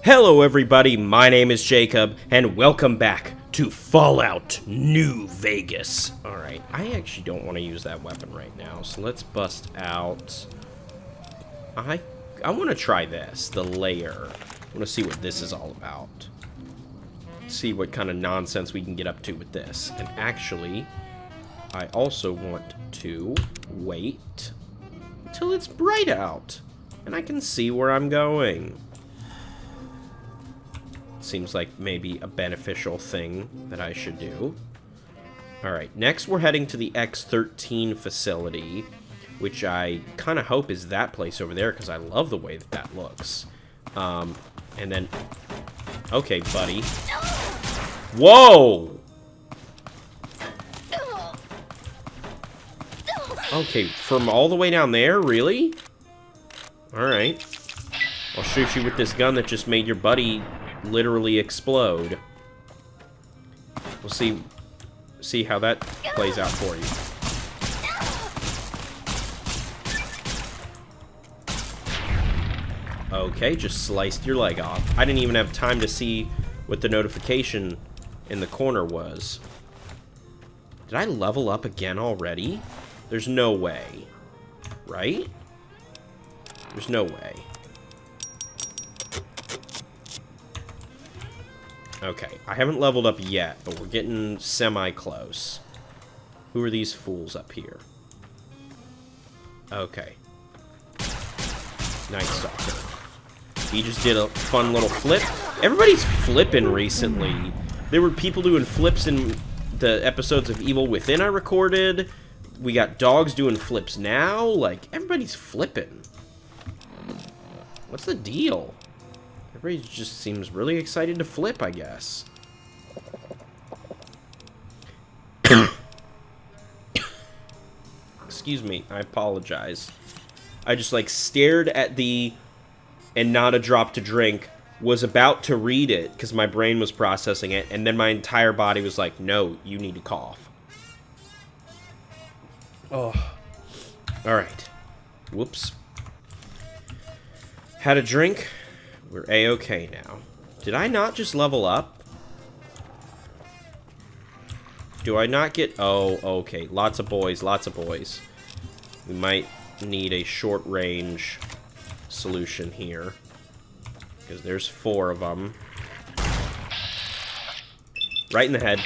Hello everybody, my name is Jacob, and welcome back to Fallout New Vegas. Alright, I actually don't want to use that weapon right now, so let's bust out... I want to try this, the layer. I want to see what this is all about. See what kind of nonsense we can get up to with this. And actually, I also want to wait till it's bright out, and I can see where I'm going. Seems like maybe a beneficial thing that I should do. Alright, next we're heading to the X13 facility, which I kind of hope is that place over there, because I love the way that that looks. And then... Okay, buddy. Whoa! Okay, from all the way down there? Really? Alright. I'll shoot you with this gun that just made your buddy... literally explode. We'll see how that plays out for you. Okay, just sliced your leg off. I didn't even have time to see what the notification in the corner was. Did I level up again already? There's no way. Right? There's no way. Okay, I haven't leveled up yet, but we're getting semi-close. Who are these fools up here? Okay. Night Stalker. He just did a fun little flip. Everybody's flipping recently. There were people doing flips in the episodes of Evil Within I recorded. We got dogs doing flips now. Like, everybody's flipping. What's the deal? Everybody just seems really excited to flip, I guess. Excuse me, I apologize. I just, like, stared at the and not a drop to drink, was about to read it, because my brain was processing it, and then my entire body was like, no, you need to cough. Oh. Alright. Whoops. Had a drink. We're A-okay now. Did I not just level up? Do I not get... Oh, okay. Lots of boys, lots of boys. We might need a short-range solution here. Because there's 4 of them. Right in the head.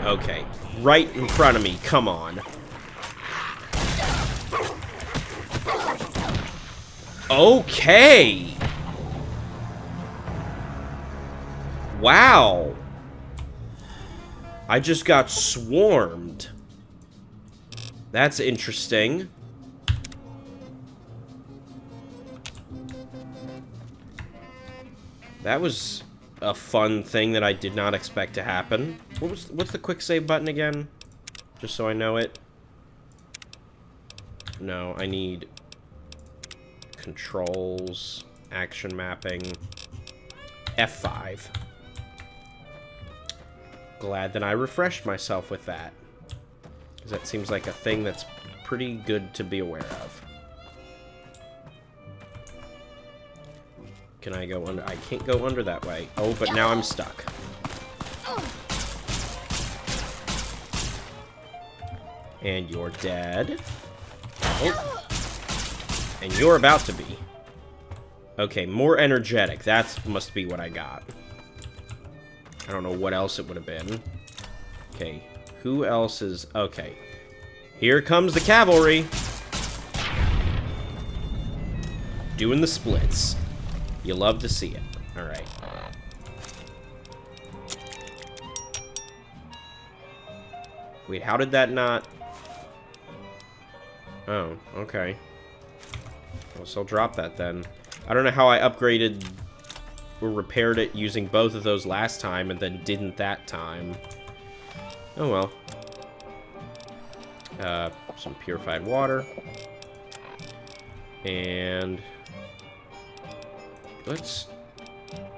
Okay. Right in front of me. Come on. Okay. Wow. I just got swarmed. That's interesting. That was a fun thing that I did not expect to happen. What's the quick save button again? Just so I know it. No, I need controls, action mapping, F5. Glad that I refreshed myself with that, because that seems like a thing that's pretty good to be aware of. Can I go under? I can't go under that way. Oh, but now I'm stuck. And you're dead. Oh. And you're about to be. Okay, more energetic. That must be what I got. I don't know what else it would have been. Okay, who else is... Okay. Here comes the cavalry. Doing the splits. You love to see it. Alright. Wait, how did that not... Oh, okay. Well, so I'll drop that then. I don't know how I upgraded or repaired it using both of those last time and then didn't that time. Oh well. Some purified water. And let's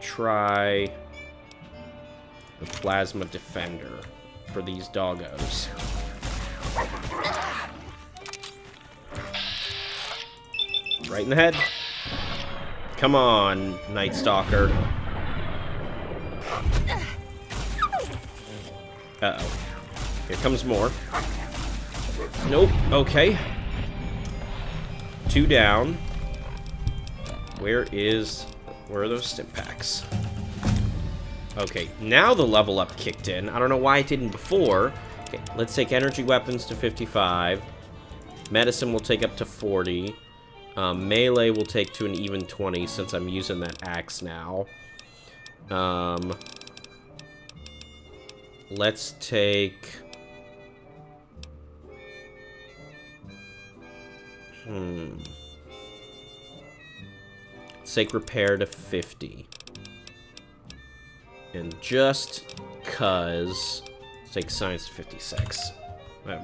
try the plasma defender for these doggos. Right in the head. Come on, Night Stalker. Uh-oh. Here comes more. Nope. Okay. 2 down. Where are those stim packs? Okay, now the level up kicked in. I don't know why it didn't before. Okay, let's take energy weapons to 55. Medicine will take up to 40. Melee will take to an even 20 since I'm using that axe now. Let's take... Let's take repair to 50. And just cuz... Let's take science to 56.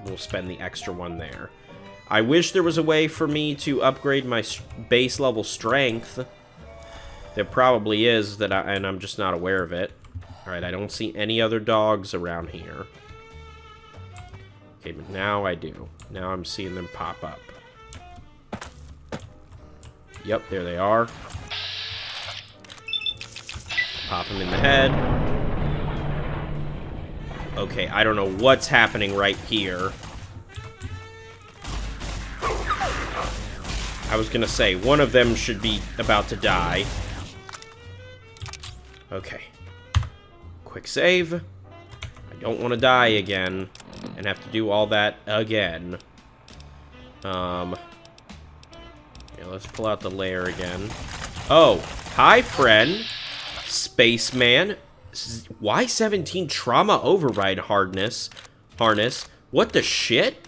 We'll spend the extra one there. I wish there was a way for me to upgrade my base level strength. There probably is, and I'm just not aware of it. Alright, I don't see any other dogs around here. Okay, but now I do. Now I'm seeing them pop up. Yep, there they are. Pop them in the head. Okay, I don't know what's happening right here. I was gonna say, one of them should be about to die. Okay. Quick save. I don't want to die again and have to do all that again. Yeah, let's pull out the lair again. Oh, hi, friend. Spaceman. Y17 trauma override harness. What the shit?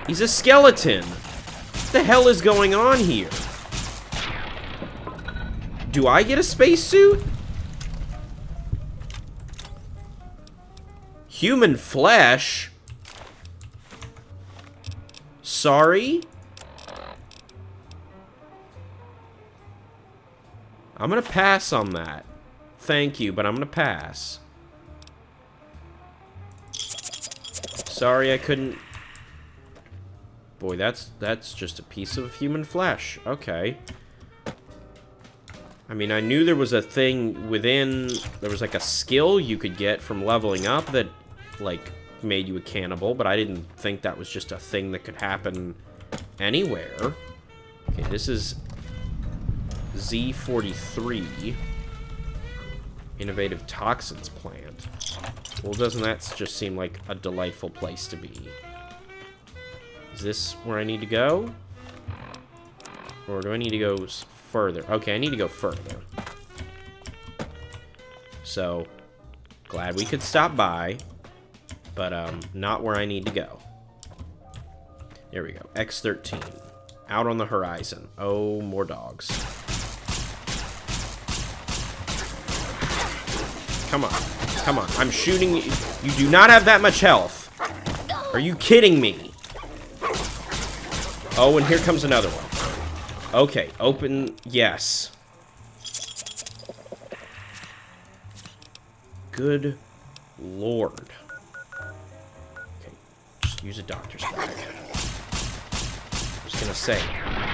He's a skeleton. What the hell is going on here? Do I get a spacesuit? Human flesh? Sorry? I'm gonna pass on that. Thank you, but I'm gonna pass. Sorry I couldn't... Boy, that's just a piece of human flesh. Okay. I mean, I knew there was a thing within... There was like a skill you could get from leveling up that, like, made you a cannibal, but I didn't think that was just a thing that could happen anywhere. Okay, this is Z43. Innovative Toxins Plant. Well, doesn't that just seem like a delightful place to be? Is this where I need to go? Or do I need to go further? Okay, I need to go further. So, glad we could stop by, but not where I need to go. There we go. X13. Out on the horizon. Oh, more dogs. Come on. Come on. I'm shooting you. You do not have that much health. Are you kidding me? Oh, and here comes another one. Okay, open. Yes. Good lord. Okay, just use a doctor's bag. I was gonna say,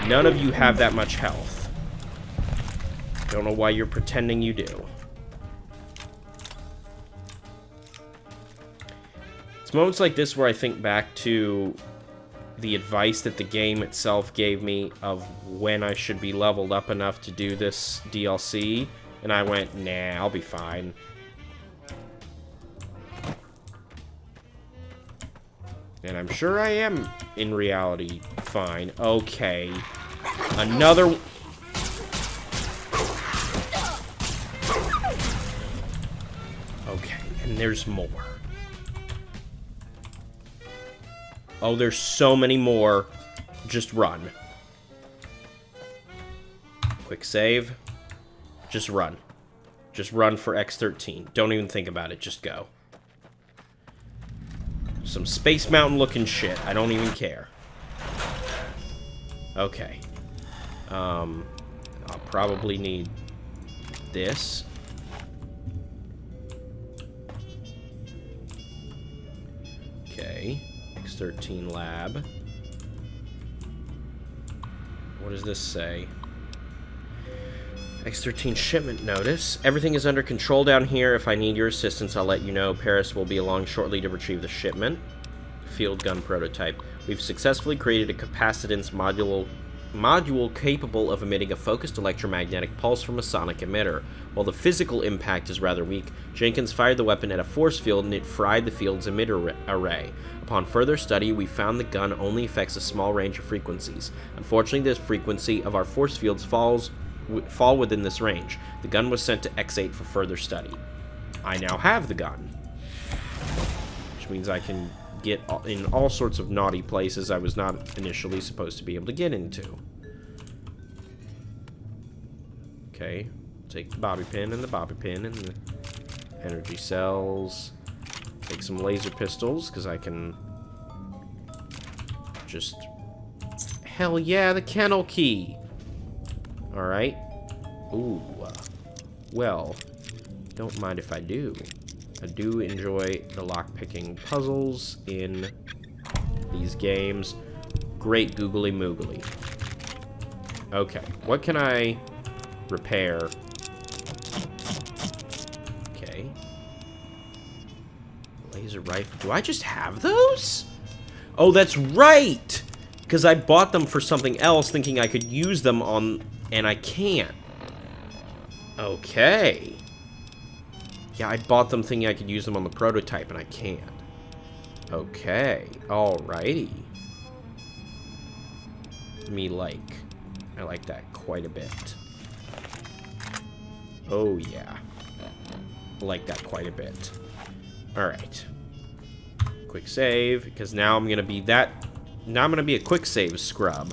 none of you have that much health. Don't know why you're pretending you do. It's moments like this where I think back to the advice that the game itself gave me of when I should be leveled up enough to do this DLC, and I went, nah, I'll be fine. And I'm sure I am, in reality, fine. Okay. Another... Okay, and there's more. Oh, there's so many more. Just run. Quick save. Just run. Just run for X13. Don't even think about it. Just go. Some Space Mountain looking shit. I don't even care. Okay. I'll probably need this. Okay. X13 lab. What does this say? X13 shipment notice. Everything is under control down here. If I need your assistance, I'll let you know. Paris will be along shortly to retrieve the shipment. Field gun prototype. We've successfully created a capacitance module capable of emitting a focused electromagnetic pulse from a sonic emitter. While the physical impact is rather weak, Jenkins fired the weapon at a force field and it fried the field's emitter array. Upon further study, we found the gun only affects a small range of frequencies. Unfortunately, the frequency of our force fields fall within this range. The gun was sent to X8 for further study. I now have the gun, which means I can get in all sorts of naughty places I was not initially supposed to be able to get into. Okay, take the bobby pin and the bobby pin and the energy cells. Take some laser pistols, because I can just... Hell yeah, the kennel key! Alright. Ooh. Well, don't mind if I do. I do enjoy the lock-picking puzzles in these games. Great googly moogly. Okay, what can I repair? Okay. Laser rifle. Do I just have those? Oh, that's right! Because I bought them for something else thinking I could use them on... And I can't. Okay. Yeah, I bought them thinking I could use them on the prototype, and I can't. Okay. Alrighty. I like that quite a bit. Oh, yeah. I like that quite a bit. Alright. Quick save, because now I'm gonna be that... Now I'm gonna be a quick save scrub.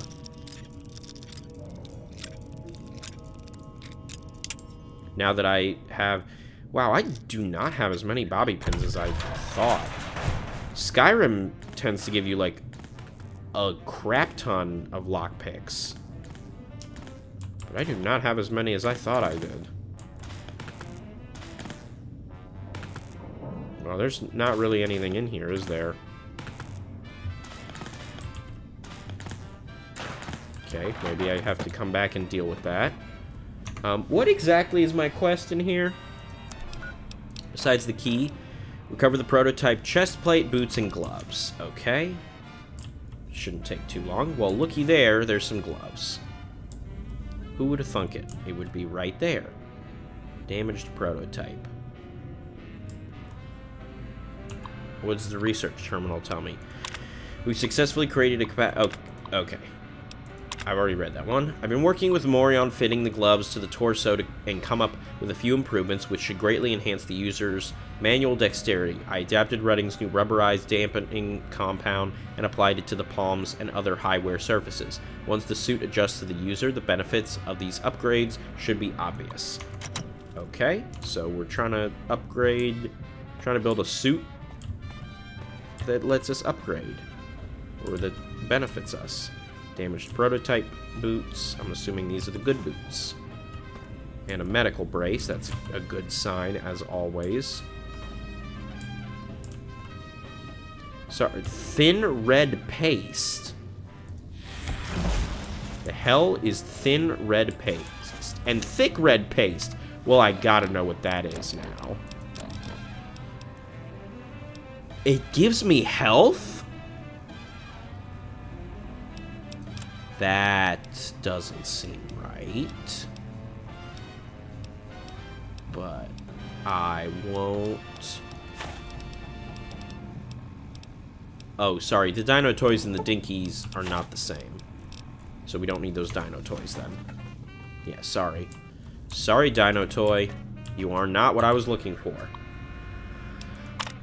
Now that I have... Wow, I do not have as many bobby pins as I thought. Skyrim tends to give you, like, a crap ton of lockpicks. But I do not have as many as I thought I did. Well, there's not really anything in here, is there? Okay, maybe I have to come back and deal with that. What exactly is my quest in here? Besides the key, recover the prototype chest plate, boots, and gloves. Okay. Shouldn't take too long. Well, looky there, there's some gloves. Who would have thunk it? It would be right there. Damaged prototype. What does the research terminal tell me? We've successfully created a oh, okay. I've already read that one. I've been working with Mori on fitting the gloves to the torso and come up with a few improvements which should greatly enhance the user's manual dexterity. I adapted Redding's new rubberized dampening compound and applied it to the palms and other high-wear surfaces. Once the suit adjusts to the user, the benefits of these upgrades should be obvious. Okay, so we're trying to upgrade, trying to build a suit that lets us upgrade, or that benefits us. Damaged prototype boots. I'm assuming these are the good boots. And a medical brace. That's a good sign, as always. Sorry. Thin red paste. The hell is thin red paste? And thick red paste. Well, I gotta know what that is now. It gives me health? That doesn't seem right. But I won't. Oh, sorry. The dino toys and the dinkies are not the same. So we don't need those dino toys then. Yeah, sorry. Sorry, dino toy. You are not what I was looking for.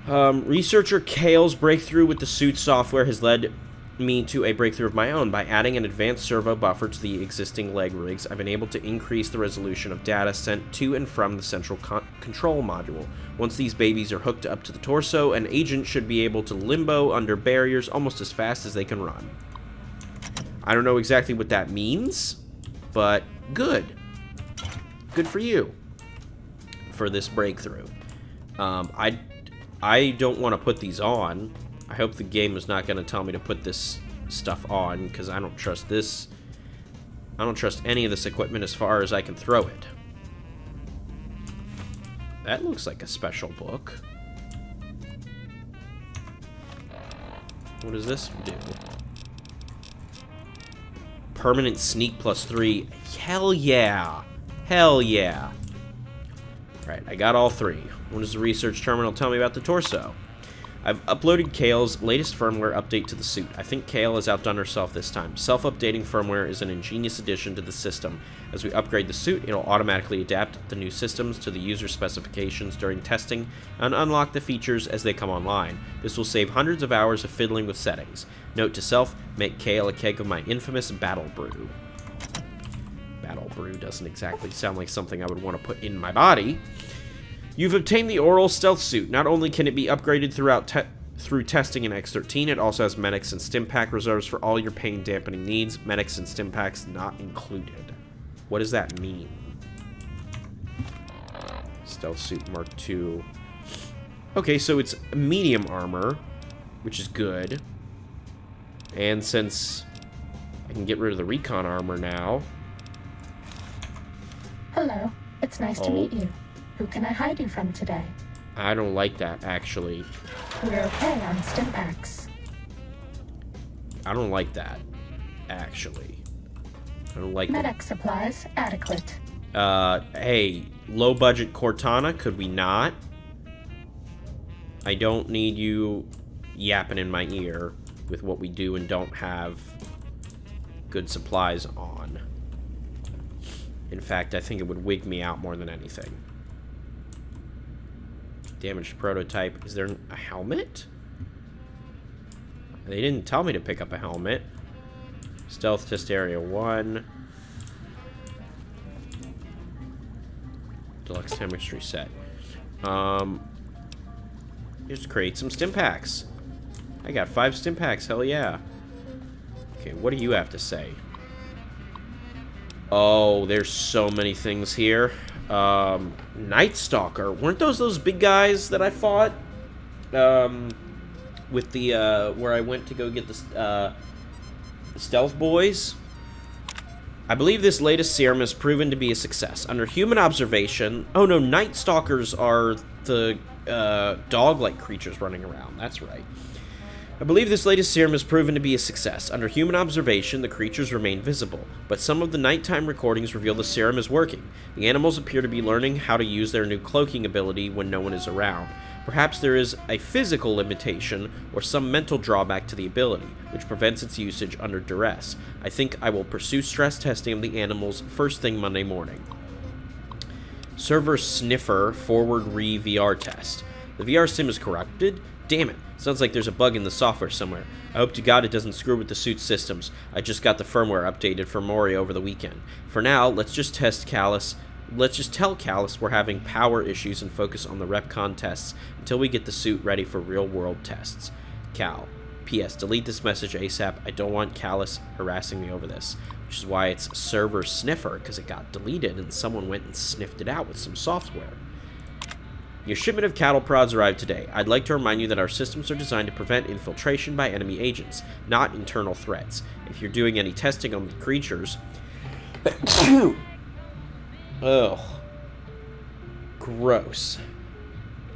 Researcher Kale's breakthrough with the suit software has led me to a breakthrough of my own. By adding an advanced servo buffer to the existing leg rigs, I've been able to increase the resolution of data sent to and from the central control module. Once these babies are hooked up to the torso, an agent should be able to limbo under barriers almost as fast as they can run. I don't know exactly what that means, but good. Good for you for this breakthrough. I don't want to put these on. I hope the game is not going to tell me to put this stuff on, because I don't trust this I don't trust any of this equipment as far as I can throw it. That looks like a special book. What does this do? Permanent sneak +3. Hell yeah. Hell yeah. Alright, I got all 3. What does the research terminal tell me about the torso? I've uploaded Kale's latest firmware update to the suit. I think Kale has outdone herself this time. Self-updating firmware is an ingenious addition to the system. As we upgrade the suit, it'll automatically adapt the new systems to the user specifications during testing and unlock the features as they come online. This will save hundreds of hours of fiddling with settings. Note to self, make Kale a keg of my infamous Battle Brew. Battle Brew doesn't exactly sound like something I would want to put in my body. You've obtained the Oral Stealth Suit. Not only can it be upgraded through testing in X13, it also has medics and stim pack reserves for all your pain dampening needs. Medics and stim packs not included. What does that mean? Stealth Suit Mark II. Okay, so it's medium armor, which is good. And since I can get rid of the recon armor now. Hello, it's nice to meet you. Who can I hide you from today? I don't like that, actually. We're okay on stim packs. I don't like that, actually. I don't like Medic supplies adequate. Hey, low-budget Cortana, could we not? I don't need you yapping in my ear with what we do and don't have good supplies on. In fact, I think it would wig me out more than anything. Damaged prototype. Is there a helmet? They didn't tell me to pick up a helmet. Stealth test area 1. Deluxe chemistry set. Just create some stim packs. I got 5 stim packs. Hell yeah. Okay, what do you have to say? Oh, there's so many things here. Night Stalker. Weren't those big guys that I fought? With the, where I went to go get the stealth boys? I believe this latest serum has proven to be a success. Under human observation... Oh no, Night Stalkers are the, dog-like creatures running around. That's right. I believe this latest serum has proven to be a success. Under human observation, the creatures remain visible, but some of the nighttime recordings reveal the serum is working. The animals appear to be learning how to use their new cloaking ability when no one is around. Perhaps there is a physical limitation or some mental drawback to the ability, which prevents its usage under duress. I think I will pursue stress testing of the animals first thing Monday morning. Server Sniffer Forward VR test. The VR sim is corrupted? Damn it. Sounds like there's a bug in the software somewhere. I hope to God it doesn't screw with the suit's systems. I just got the firmware updated for Mori over the weekend. For now, let's just tell Callus we're having power issues and focus on the RepCon tests until we get the suit ready for real-world tests. Cal. P.S. Delete this message ASAP. I don't want Callus harassing me over this. Which is why it's Server Sniffer, because it got deleted and someone went and sniffed it out with some software. Your shipment of cattle prods arrived today. I'd like to remind you that our systems are designed to prevent infiltration by enemy agents, not internal threats. If you're doing any testing on the creatures... Ugh. Gross.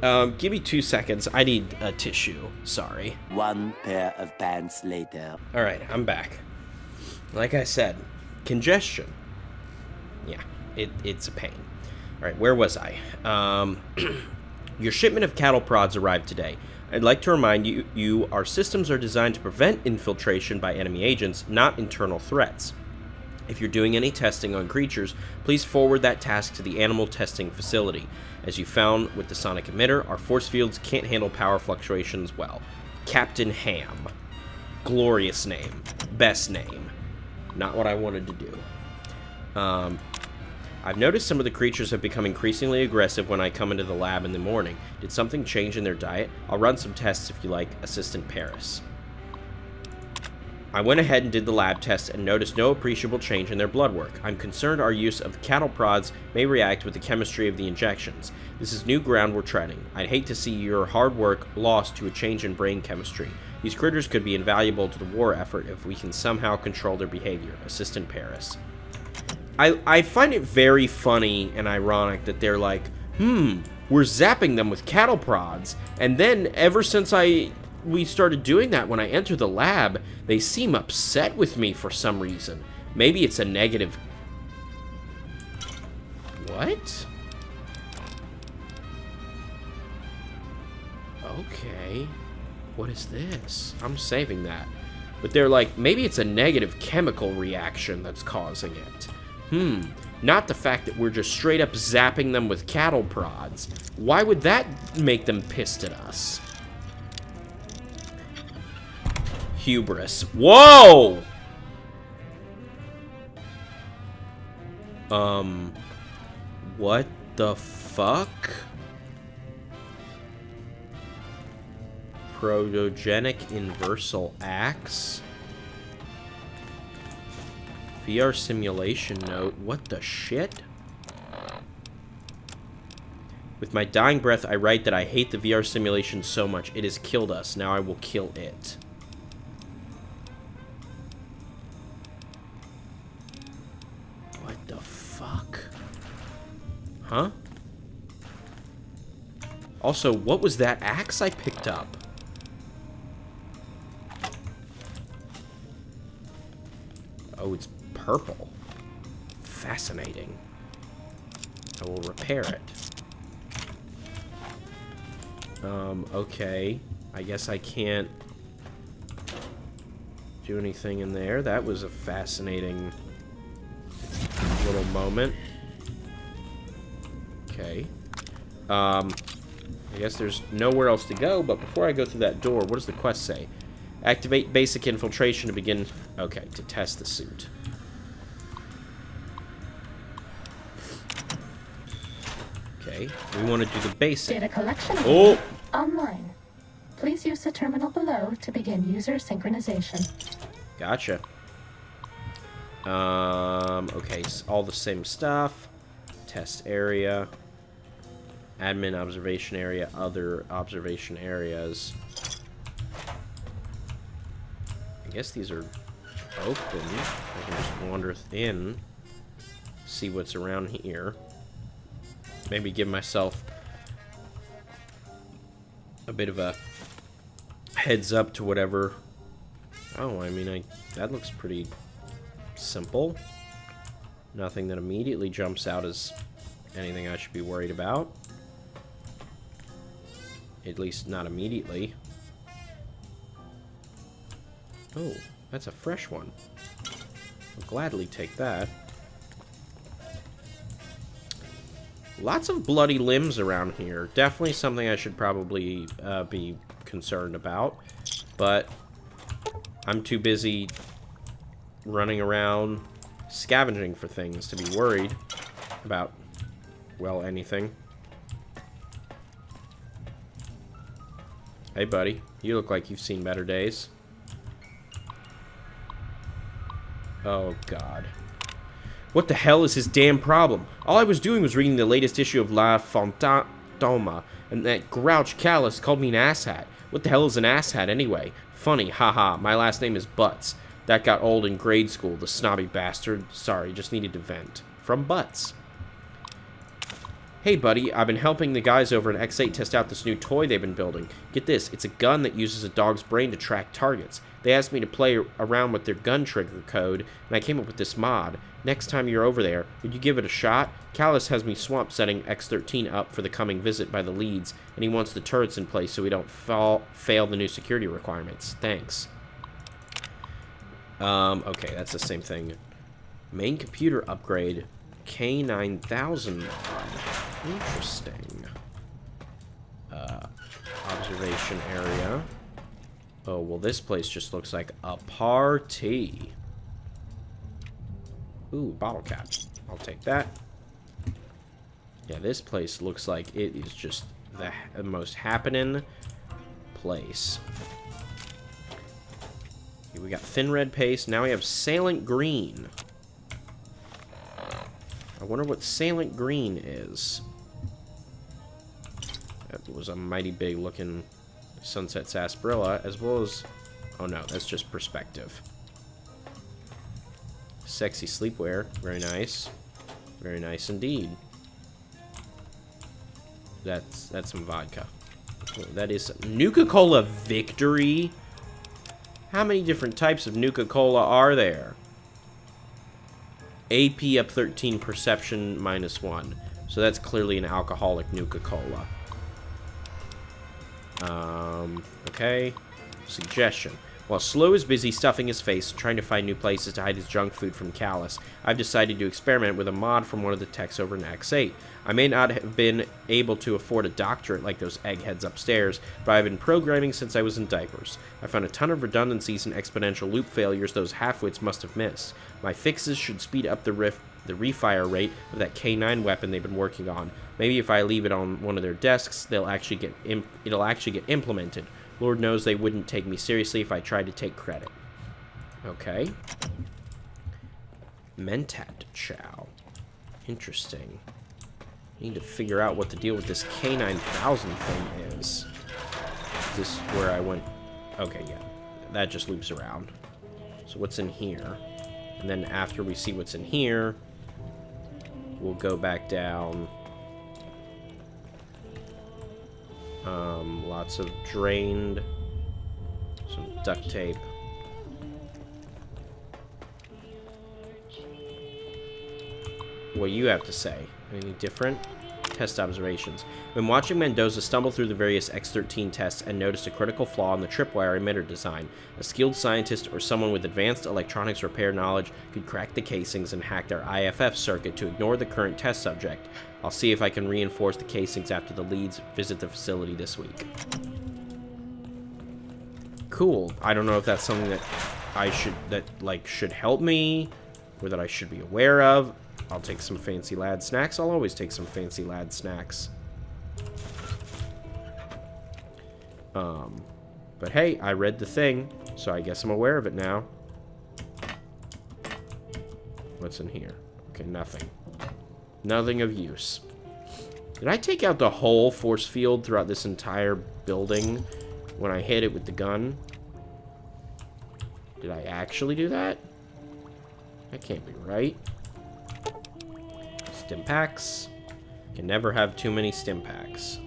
Give me 2 seconds. I need a tissue. Sorry. 1 pair of pants later. Alright, I'm back. Like I said, congestion. Yeah, it's a pain. Alright, where was I? Your shipment of cattle prods arrived today. I'd like to remind you our systems are designed to prevent infiltration by enemy agents, not internal threats. If you're doing any testing on creatures, please forward that task to the animal testing facility. As you found with the sonic emitter, our force fields can't handle power fluctuations well. Captain Ham. Glorious name. Best name. Not what I wanted to do. I've noticed some of the creatures have become increasingly aggressive when I come into the lab in the morning. Did something change in their diet? I'll run some tests if you like, Assistant Paris. I went ahead and did the lab tests and noticed no appreciable change in their blood work. I'm concerned our use of the cattle prods may react with the chemistry of the injections. This is new ground we're treading. I'd hate to see your hard work lost to a change in brain chemistry. These critters could be invaluable to the war effort if we can somehow control their behavior. Assistant Paris. I find it very funny and ironic that they're like, we're zapping them with cattle prods. And then, ever since we started doing that when I enter the lab, they seem upset with me for some reason. Maybe it's a negative... What? Okay. What is this? I'm saving that. But they're like, maybe it's a negative chemical reaction that's causing it. Not the fact that we're just straight up zapping them with cattle prods. Why would that make them pissed at us? Hubris. Whoa! What the fuck? Protogenic inversal axe? VR simulation note. What the shit? With my dying breath, I write that I hate the VR simulation so much. It has killed us. Now I will kill it. What the fuck? Huh? Also, what was that axe I picked up? Oh, it's purple. Fascinating. I will repair it. Okay. I guess I can't do anything in there. That was a fascinating little moment. Okay. I guess there's nowhere else to go, but before I go through that door, what does the quest say? Activate basic infiltration to begin... Okay, to test the suit. Okay, we want to do the basic. Data collection online. Please use the terminal below to begin user synchronization. Gotcha. Okay, so all the same stuff. Test area. Admin observation area, other observation areas. I guess these are open. I can just wander in, see what's around here. Maybe give myself a bit of a heads up to whatever. Oh, I mean, that looks pretty simple. Nothing that immediately jumps out as anything I should be worried about. At least not immediately. Oh, that's a fresh one. I'll gladly take that. Lots of bloody limbs around here. Definitely something I should probably be concerned about. But I'm too busy running around scavenging for things to be worried about, well, anything. Hey, buddy. You look like you've seen better days. Oh, God. What the hell is his damn problem? All I was doing was reading the latest issue of La Fantôme, and that grouch Callus called me an asshat. What the hell is an asshat, anyway? Funny, haha. My last name is Butts. That got old in grade school, the snobby bastard. Sorry, just needed to vent. From Butts. Hey, buddy, I've been helping the guys over at X8 test out this new toy they've been building. Get this, it's a gun that uses a dog's brain to track targets. They asked me to play around with their gun trigger code, and I came up with this mod. Next time you're over there, would you give it a shot? Callus has me swamp setting X13 up for the coming visit by the leads, and he wants the turrets in place so we don't fail the new security requirements. Thanks. Okay, that's the same thing. Main computer upgrade. K9000. Interesting. Observation area. Oh, well, this place just looks like a party. Ooh, bottle cap. I'll take that. Yeah, this place looks like it is just the most happening place. Okay, we got thin red paste. Now we have Salient Green. I wonder what Salient Green is. That was a mighty big looking Sunset Sarsaparilla, as well as... Oh no, that's just perspective. Sexy sleepwear. Very nice. Very nice indeed. That's some vodka. That is Nuka-Cola Victory. How many different types of Nuka-Cola are there? AP up 13, perception -1. So that's clearly an alcoholic Nuka-Cola. Okay. Suggestion. While Slow is busy stuffing his face and trying to find new places to hide his junk food from Callus, I've decided to experiment with a mod from one of the techs over in X8. I may not have been able to afford a doctorate like those eggheads upstairs, but I've been programming since I was in diapers. I found a ton of redundancies and exponential loop failures those halfwits must have missed. My fixes should speed up the refire rate of that K9 weapon they've been working on. Maybe if I leave it on one of their desks, it'll actually get implemented. Lord knows they wouldn't take me seriously if I tried to take credit. Okay. Mentat Chow. Interesting. Need to figure out what the deal with this K9000 thing is. Is this where I went? Okay, yeah. That just loops around. So what's in here? And then after we see what's in here, we'll go back down. Lots of drained. Some duct tape. What you have to say? Anything different? Test observations. When watching Mendoza stumble through the various X13 tests and noticed a critical flaw in the tripwire emitter design, a skilled scientist or someone with advanced electronics repair knowledge could crack the casings and hack their IFF circuit to ignore the current test subject. I'll see if I can reinforce the casings after the leads visit the facility this week. Cool. I don't know if that's something that should help me, or that I should be aware of. I'll take some fancy lad snacks. I'll always take some fancy lad snacks. But hey, I read the thing, so I guess I'm aware of it now. What's in here? Okay, nothing. Nothing of use. Did I take out the whole force field throughout this entire building when I hit it with the gun? Did I actually do that? That can't be right. Stim packs. Can never have too many stim packs.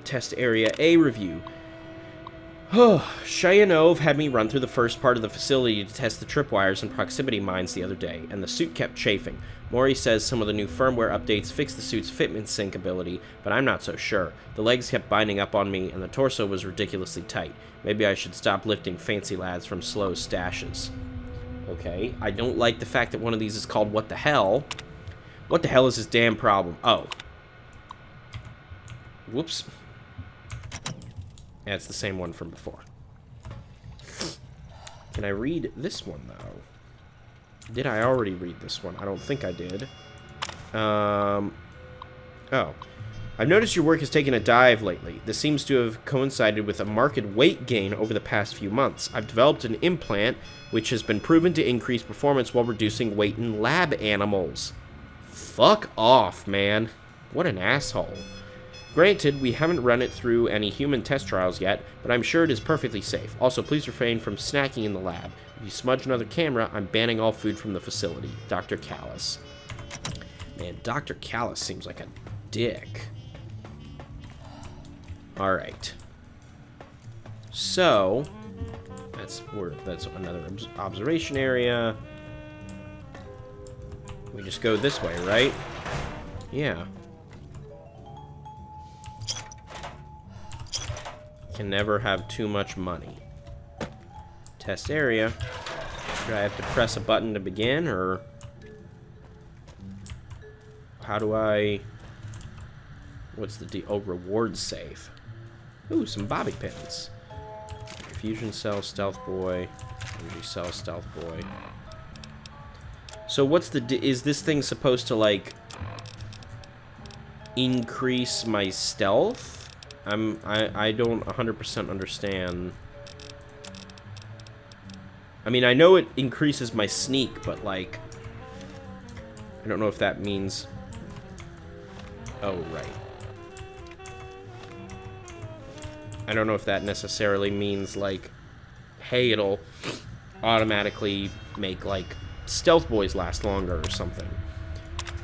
Test Area A review. Shayanov had me run through the first part of the facility to test the tripwires and proximity mines the other day, and the suit kept chafing. Mori says some of the new firmware updates fixed the suit's fitment sync ability, but I'm not so sure. The legs kept binding up on me, and the torso was ridiculously tight. Maybe I should stop lifting fancy lads from slow stashes. Okay, I don't like the fact that one of these is called What the Hell. What the hell is this damn problem? Oh. Whoops. Yeah, it's the same one from before. Can I read this one, though? Did I already read this one? I don't think I did. Oh. I've noticed your work has taken a dive lately. This seems to have coincided with a marked weight gain over the past few months. I've developed an implant which has been proven to increase performance while reducing weight in lab animals. Fuck off, man. What an asshole. Granted, we haven't run it through any human test trials yet, but I'm sure it is perfectly safe. Also, please refrain from snacking in the lab. If you smudge another camera, I'm banning all food from the facility. Dr. Callus. Man, Dr. Callus seems like a dick. Alright. So, that's another observation area. We just go this way, right? Yeah. Can never have too much money. Test area. Do I have to press a button to begin, or how do I... What's the oh, reward save. Ooh, some bobby pins. Fusion cell, stealth boy. Energy cell, stealth boy. So what's the... Is this thing supposed to, like, increase my stealth? I don't 100% understand. I mean, I know it increases my sneak, but, like, I don't know if that means... Oh, right. I don't know if that necessarily means, like, hey, it'll automatically make, like, stealth boys last longer or something.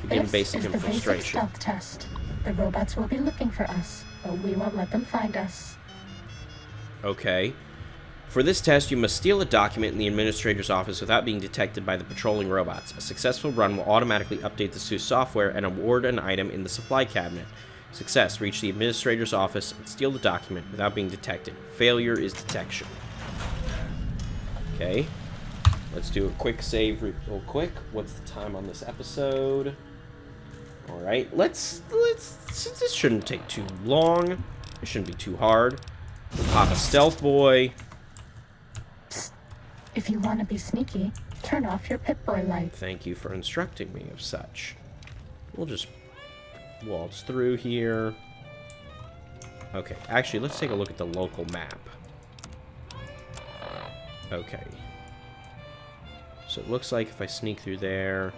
Begin This basic is the basic infiltration. stealth test. The robots will be looking for us, but we won't let them find us. Okay. For this test, you must steal a document in the administrator's office without being detected by the patrolling robots. A successful run will automatically update the suit's software and award an item in the supply cabinet. Success, reach the administrator's office and steal the document without being detected. Failure is detection. Okay. Let's do a quick save real quick. What's the time on this episode? Alright, let's this shouldn't take too long. It shouldn't be too hard. Pop a stealth boy. If you want to be sneaky, turn off your Pip-Boy light. Thank you for instructing me of such. We'll just waltz through here. Okay, actually, let's take a look at the local map. Okay. So it looks like if I sneak through there...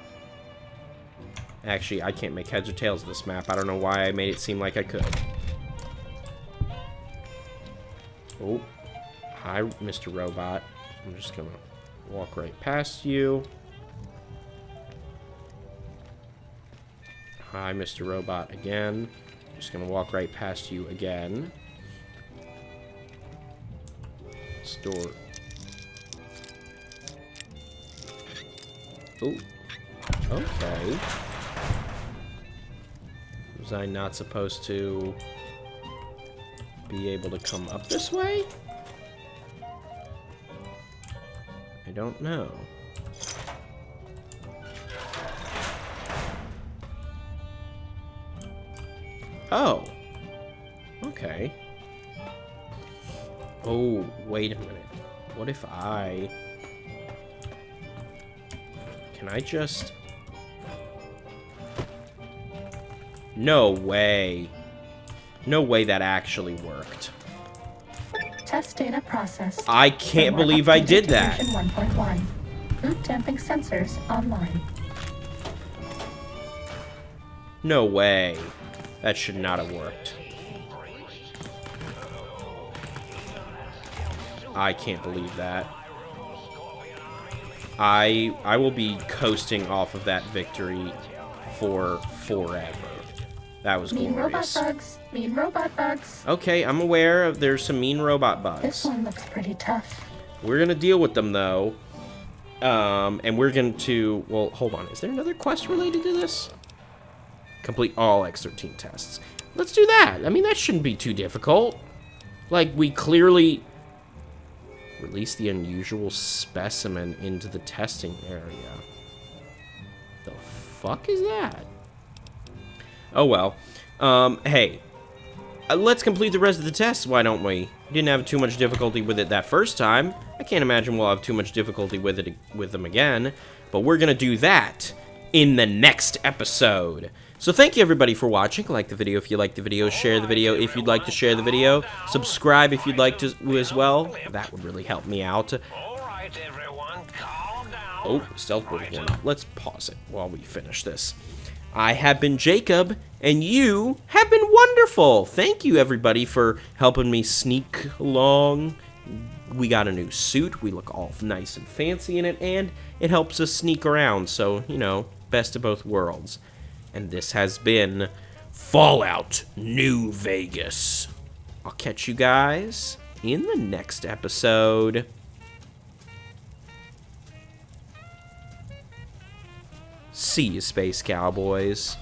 Actually, I can't make heads or tails of this map. I don't know why I made it seem like I could. Oh. Hi, Mr. Robot. I'm just gonna walk right past you. Hi, Mr. Robot again. Just gonna walk right past you again. Store. Oh. Okay. Was I not supposed to be able to come up this way? I don't know. Oh. Okay. Oh, wait a minute. What if I... Can I just... No way. No way that actually worked. Test data processed. I can't believe I did that. Version 1.1. Boot damping sensors online. No way. That should not have worked. I can't believe that. I will be coasting off of that victory for forever. That was Mean robot glorious. bugs. Mean robot bugs. Okay, I'm aware of there's some mean robot This bugs. one looks pretty tough. We're gonna deal with them though. And we're going to... Well, hold on. Is there another quest related to this? Complete all X13 tests. Let's do that. I mean, that shouldn't be too difficult. Like, we clearly... Release the unusual specimen into the testing area. The fuck is that? Oh, well. Hey. Let's complete the rest of the tests, why don't we? Didn't have too much difficulty with it that first time. I can't imagine we'll have too much difficulty with them again. But we're gonna do that in the next episode. So thank you everybody for watching. Like the video if you liked the video, share the video if you'd like to share the video, subscribe if you'd like to as well. That would really help me out. Alright, everyone, calm down. Oh, stealth board again. Let's pause it while we finish this. I have been Jacob, and you have been wonderful. Thank you everybody for helping me sneak along. We got a new suit. We look all nice and fancy in it, and it helps us sneak around. So, you know, best of both worlds. And this has been Fallout New Vegas. I'll catch you guys in the next episode. See you, Space Cowboys.